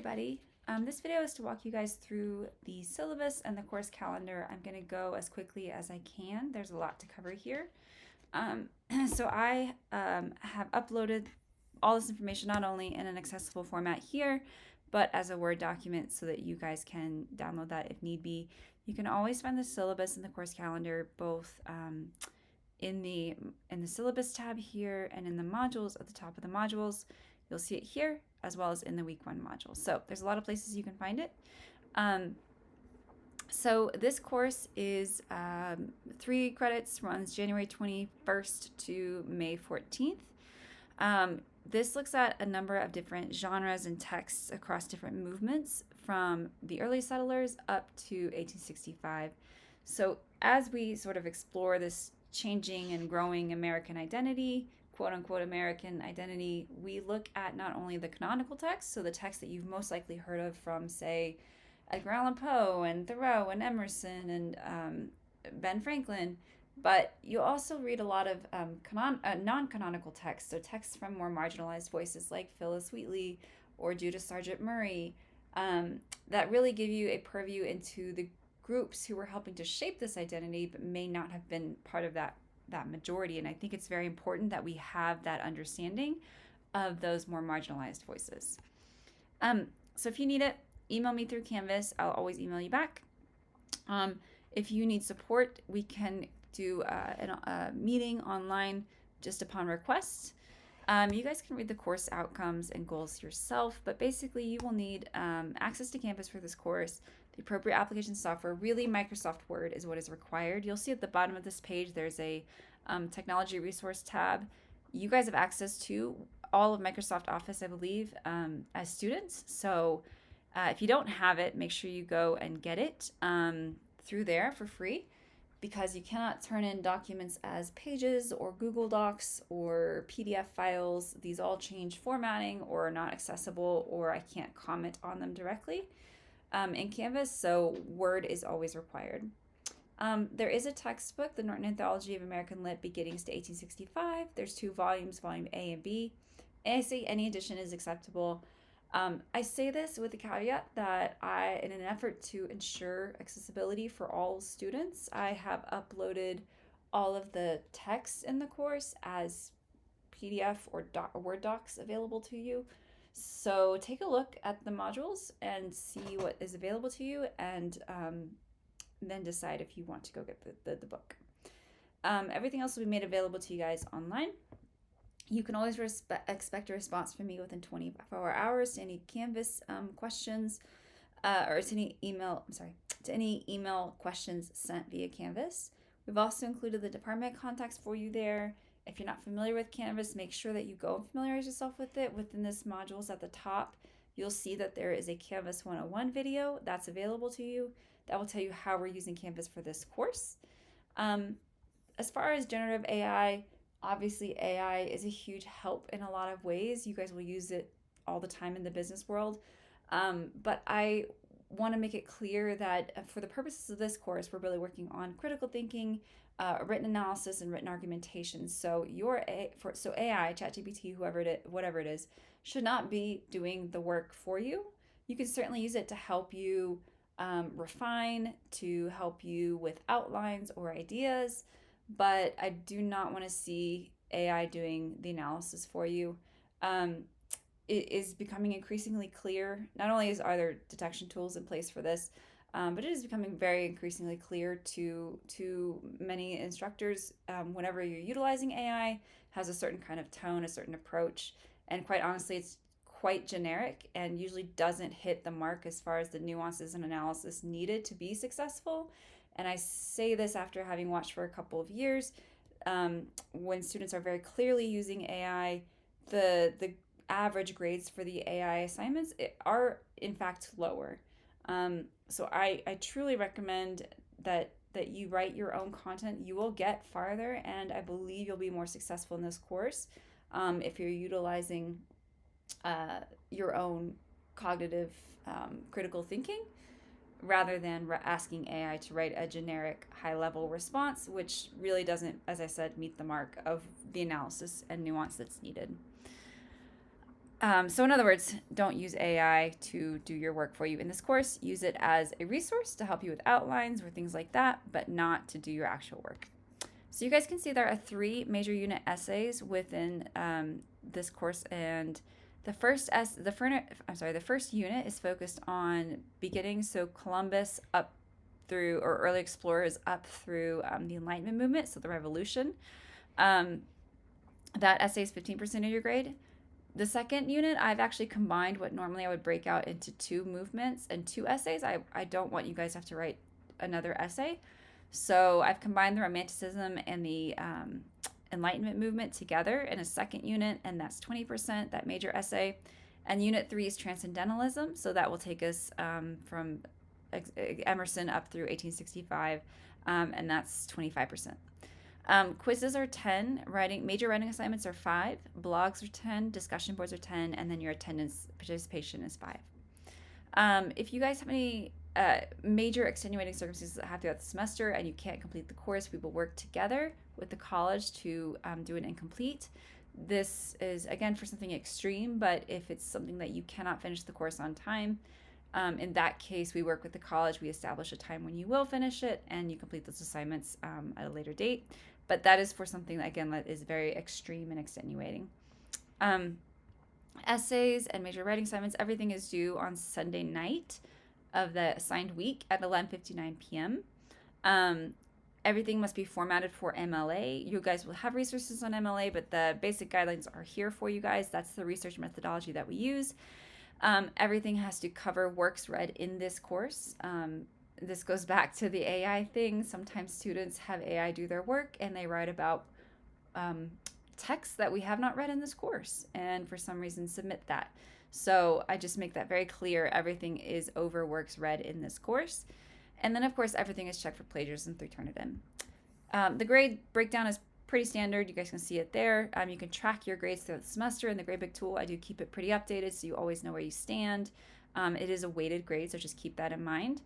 everybody. This video is to walk you guys through the syllabus and the course calendar. I'm going to go as quickly as I can. There's a lot to cover here. So I have uploaded all this information not only in an accessible format here, but as a Word document so that you guys can download that if need be. You can always find the syllabus and the course calendar both in the syllabus tab here and in the modules at the top of the modules. You'll see it here as well as in the week 1 module. So there's a lot of places you can find it. So this course is 3 credits, runs January 21st to May 14th. This looks at a number of different genres and texts across different movements from the early settlers up to 1865. So as we sort of explore this changing and growing American identity, quote unquote American identity, we look at not only the canonical text, so the text that you've most likely heard of from, say, Edgar Allan Poe and Thoreau and Emerson and Ben Franklin, but you also read a lot of non-canonical texts, so texts from more marginalized voices like Phyllis Wheatley or Judith Sargent Murray, that really give you a purview into the groups who were helping to shape this identity but may not have been part of that majority. And I think it's very important that we have that understanding of those more marginalized voices. So if you need it, email me through Canvas. I'll always email you back. If you need support, we can do a meeting online just upon request. You guys can read the course outcomes and goals yourself, but basically you will need access to Canvas for this course, the appropriate application software. Really, Microsoft Word is what is required. You'll see at the bottom of this page there's a technology resource tab. You guys have access to all of Microsoft Office, I believe, as students. So if you don't have it, make sure you go and get it through there for free, because you cannot turn in documents as pages or Google Docs or PDF files. These all change formatting or are not accessible, or I can't comment on them directly in Canvas, so Word is always required. There is a textbook, the Norton Anthology of American Lit Beginnings to 1865. There's 2 volumes, volume A and B. And I say any edition is acceptable. I say this with the caveat that in an effort to ensure accessibility for all students, I have uploaded all of the text in the course as PDF or Word docs available to you. So take a look at the modules and see what is available to you, and then decide if you want to go get the book. Everything else will be made available to you guys online. You can always expect a response from me within 24 hours to any Canvas questions, or to any email questions sent via Canvas. We've also included the department contacts for you there. If you're not familiar with Canvas, make sure that you go and familiarize yourself with it. Within this modules at the top, you'll see that there is a Canvas 101 video that's available to you that will tell you how we're using Canvas for this course. As far as generative AI, obviously AI is a huge help in a lot of ways. You guys will use it all the time in the business world. But I want to make it clear that for the purposes of this course, we're really working on critical thinking, written analysis, and written argumentation. So AI, ChatGPT, whatever it is, should not be doing the work for you. You can certainly use it to help you refine, to help you with outlines or ideas, but I do not want to see AI doing the analysis for you. It is becoming increasingly clear. Not only are there detection tools in place for this, but it is becoming very increasingly clear to many instructors whenever you're utilizing AI, has a certain kind of tone, a certain approach, and quite honestly, it's quite generic and usually doesn't hit the mark as far as the nuances and analysis needed to be successful. And I say this after having watched for a couple of years. When students are very clearly using AI, the average grades for the AI assignments are in fact lower. So I truly recommend that you write your own content. You will get farther, and I believe you'll be more successful in this course if you're utilizing your own cognitive critical thinking, rather than asking AI to write a generic high-level response, which really doesn't, as I said, meet the mark of the analysis and nuance that's needed. So in other words, don't use AI to do your work for you in this course. Use it as a resource to help you with outlines or things like that, but not to do your actual work. So you guys can see there are 3 major unit essays within this course, and the first unit is focused on beginning, so Columbus up through, or early explorers up through the Enlightenment movement, so the Revolution. Um, that essay is 15% of your grade. The second unit, I've actually combined what normally I would break out into 2 movements and 2 essays. I don't want you guys to have to write another essay. So I've combined the Romanticism and the Enlightenment movement together in a second unit, and that's 20%, that major essay. And unit 3 is Transcendentalism, so that will take us from Emerson up through 1865, and that's 25%. Quizzes are 10, major writing assignments are 5, blogs are 10, discussion boards are 10, and then your attendance participation is 5. If you guys have any major extenuating circumstances that happen throughout the semester and you can't complete the course, we will work together with the college to do an incomplete. This is, again, for something extreme, but if it's something that you cannot finish the course on time, in that case, we work with the college. We establish a time when you will finish it and you complete those assignments at a later date. But that is for something that, again, that is very extreme and extenuating. Essays and major writing assignments, everything is due on Sunday night of the assigned week at 11:59 p.m. Everything must be formatted for MLA. You guys will have resources on MLA, but the basic guidelines are here for you guys. That's the research methodology that we use. Everything has to cover works read in this course. This goes back to the AI thing. Sometimes students have AI do their work and they write about texts that we have not read in this course, and for some reason submit that. So I just make that very clear. Everything is over works read in this course. And then, of course, everything is checked for plagiarism through Turnitin. The grade breakdown is pretty standard. You guys can see it there. You can track your grades throughout the semester in the Gradebook tool. I do keep it pretty updated so you always know where you stand. It is a weighted grade, so just keep that in mind.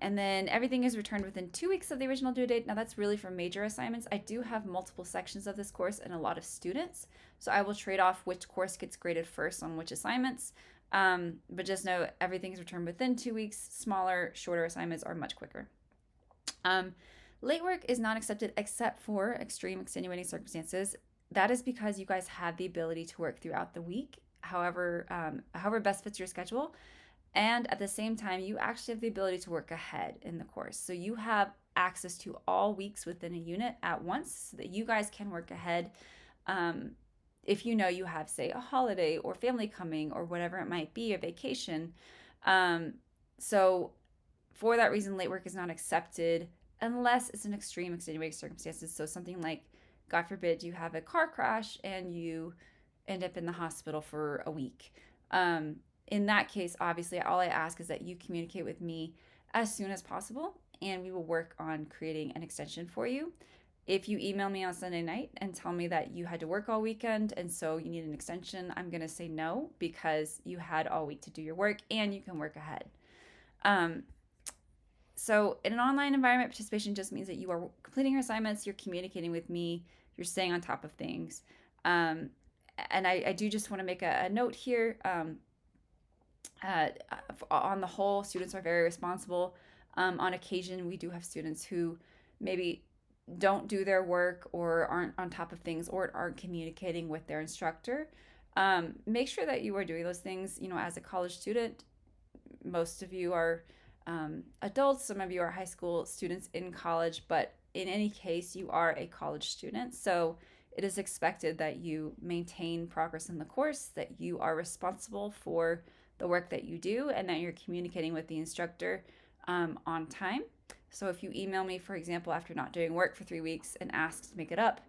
And then everything is returned within 2 weeks of the original due date. Now that's really for major assignments. I do have multiple sections of this course and a lot of students, so I will trade off which course gets graded first on which assignments. But just know everything is returned within 2 weeks. Smaller, shorter assignments are much quicker. Late work is not accepted except for extreme extenuating circumstances. That is because you guys have the ability to work throughout the week, however best fits your schedule. And at the same time, you actually have the ability to work ahead in the course. So you have access to all weeks within a unit at once so that you guys can work ahead. If you know you have, say, a holiday or family coming or whatever it might be, a vacation. So for that reason, late work is not accepted unless it's an extreme extenuating circumstances. So something like, God forbid, you have a car crash and you end up in the hospital for a week. In that case, obviously, all I ask is that you communicate with me as soon as possible, and we will work on creating an extension for you. If you email me on Sunday night and tell me that you had to work all weekend and so you need an extension, I'm going to say no, because you had all week to do your work and you can work ahead. So in an online environment, participation just means that you are completing your assignments, you're communicating with me, you're staying on top of things. And I do just want to make a note here. On the whole, students are very responsible. On occasion, we do have students who maybe don't do their work or aren't on top of things or aren't communicating with their instructor. Make sure that you are doing those things. You know, as a college student, most of you are adults, some of you are high school students in college, but in any case, you are a college student. So it is expected that you maintain progress in the course, that you are responsible for the work that you do, and that you're communicating with the instructor on time. So if you email me, for example, after not doing work for 3 weeks and ask to make it up,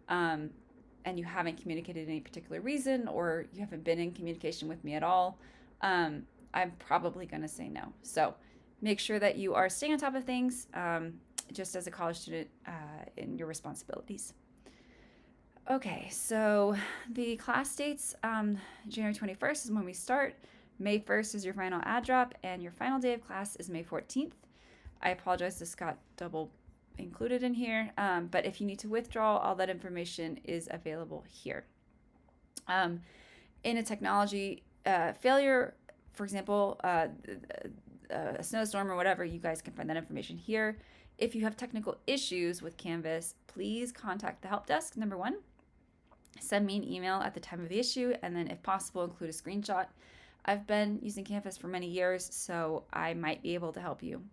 and you haven't communicated any particular reason, or you haven't been in communication with me at all, I'm probably going to say no. So make sure that you are staying on top of things just as a college student in your responsibilities. Okay, so the class dates, January 21st is when we start. May 1st is your final ad drop, and your final day of class is May 14th. I apologize, this got double included in here, but if you need to withdraw, all that information is available here. in a technology failure, for example, a snowstorm or whatever, you guys can find that information here. If you have technical issues with Canvas, please contact the help desk, number one. Send me an email at the time of the issue, and then if possible, include a screenshot. I've been using Canvas for many years, so I might be able to help you.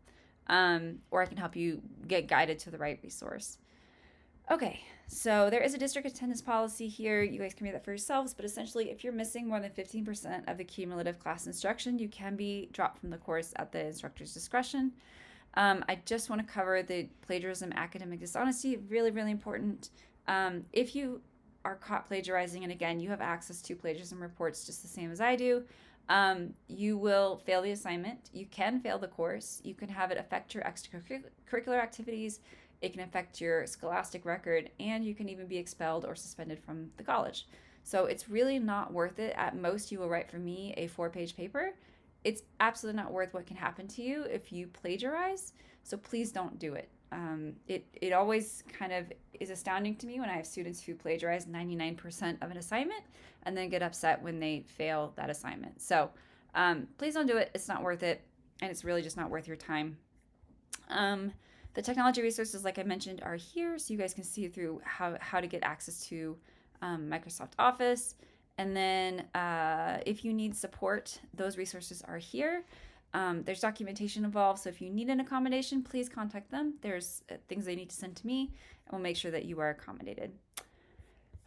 Or I can help you get guided to the right resource. Okay, so there is a district attendance policy here. You guys can read that for yourselves, but essentially, if you're missing more than 15% of the cumulative class instruction, you can be dropped from the course at the instructor's discretion. I just want to cover the plagiarism, academic dishonesty, really, really important. If you are caught plagiarizing, and again, you have access to plagiarism reports just the same as I do, you will fail the assignment. You can fail the course. You can have it affect your extracurricular activities. It can affect your scholastic record, and you can even be expelled or suspended from the college. So it's really not worth it. At most, you will write for me a 4-page paper. It's absolutely not worth what can happen to you if you plagiarize. So please don't do it. It always kind of is astounding to me when I have students who plagiarize 99% of an assignment and then get upset when they fail that assignment. So please don't do it. It's not worth it, and it's really just not worth your time. The technology resources, like I mentioned, are here, so you guys can see through how to get access to Microsoft Office. And then if you need support, those resources are here. There's documentation involved, so if you need an accommodation, please contact them. There's things they need to send to me, and we'll make sure that you are accommodated.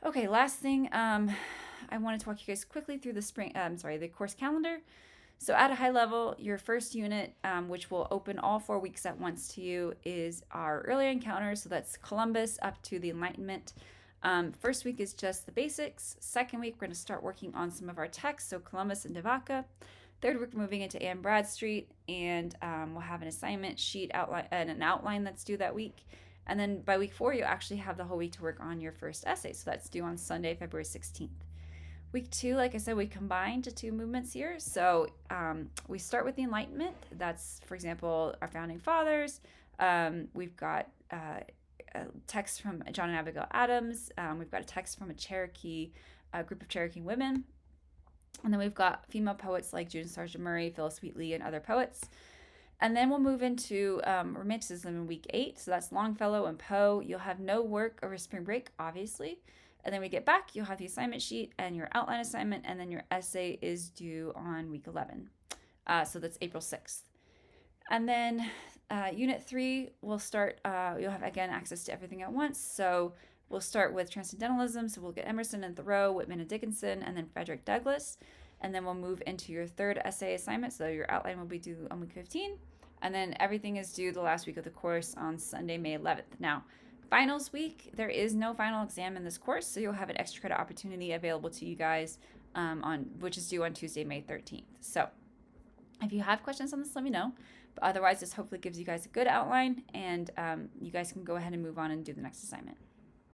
Okay, last thing, I wanted to walk you guys quickly through the course calendar. So at a high level, your first unit, which will open all 4 weeks at once to you, is our earlier encounters. So that's Columbus up to the Enlightenment. First week is just the basics. Second week, we're going to start working on some of our texts, so Columbus and Devaka. Third week, we're moving into Anne Bradstreet, and we'll have an assignment sheet outline and an outline that's due that week. And then by week 4, you actually have the whole week to work on your first essay. So that's due on Sunday, February 16th. Week 2, like I said, we combined to 2 movements here. So we start with the Enlightenment. That's, for example, our founding fathers. We've got a text from John and Abigail Adams. We've got a text from a group of Cherokee women. And then we've got female poets like Judith Sargent Murray, Phyllis Wheatley, and other poets. And then we'll move into Romanticism in week 8. So that's Longfellow and Poe. You'll have no work over spring break, obviously. And then we get back, you'll have the assignment sheet and your outline assignment, and then your essay is due on week 11. So that's April 6th. And then Unit 3 will start, you'll have, again, access to everything at once. So we'll start with Transcendentalism. So we'll get Emerson and Thoreau, Whitman and Dickinson, and then Frederick Douglass. And then we'll move into your third essay assignment. So your outline will be due on week 15. And then everything is due the last week of the course on Sunday, May 11th. Now, finals week, there is no final exam in this course, so you'll have an extra credit opportunity available to you guys which is due on Tuesday, May 13th. So if you have questions on this, let me know. But otherwise, this hopefully gives you guys a good outline, and you guys can go ahead and move on and do the next assignment.